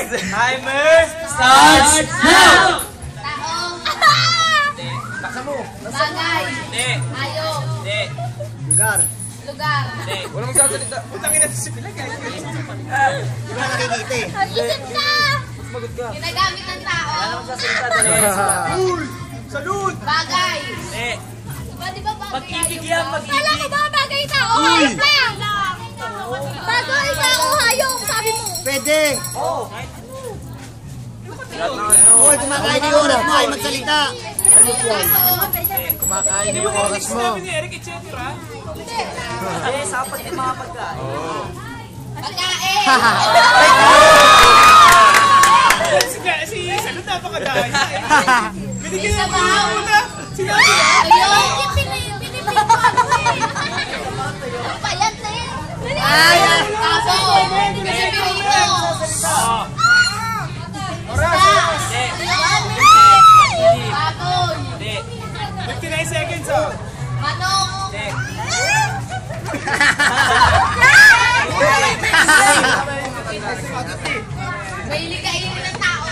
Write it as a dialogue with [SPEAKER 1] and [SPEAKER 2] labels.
[SPEAKER 1] Timer starts now!
[SPEAKER 2] Tao.
[SPEAKER 1] Taksa mo.
[SPEAKER 2] Bagay.
[SPEAKER 1] Hindi.
[SPEAKER 2] Hayop.
[SPEAKER 1] Hindi.
[SPEAKER 3] Lugar.
[SPEAKER 2] Lugar.
[SPEAKER 1] Hindi. Walang magsasalita. Putangin natin si Pilag.
[SPEAKER 3] Di ba nakikita eh?
[SPEAKER 2] Isip ka!
[SPEAKER 1] Sumagot ka.
[SPEAKER 2] Ginagamit ng tao.
[SPEAKER 1] Wala magsasalita. Dali. Uy! Salud!
[SPEAKER 2] Bagay.
[SPEAKER 1] Hindi.
[SPEAKER 2] Di ba bagay?
[SPEAKER 1] Pag-ibig yan, pag-ibig.
[SPEAKER 2] Kala ko ba bagay tao? Hayop lang! Bagay tao, hayop, sabi mo.
[SPEAKER 3] Pwede!
[SPEAKER 1] Oo.
[SPEAKER 3] Hoy, kumakain na yung oras mo ay magsalita! Kumakain na yung oras mo.
[SPEAKER 1] Sabi ni Eric Echeverra. Hindi, sapat yung mga pagkain.
[SPEAKER 2] Pagkain.
[SPEAKER 1] Si Salud napakadaya. Binigyan
[SPEAKER 2] Isa
[SPEAKER 1] na
[SPEAKER 2] ba?
[SPEAKER 1] muna. Sinabi na.
[SPEAKER 2] Ayun, yung pinipin ko ako eh. Ano ba yan eh?
[SPEAKER 3] Ay!
[SPEAKER 2] Kaso, pinipirito. Baboy.
[SPEAKER 1] Hindi. 59 seconds oh.
[SPEAKER 2] Manok.
[SPEAKER 1] Hindi.
[SPEAKER 2] Mahilig kainin ng tao.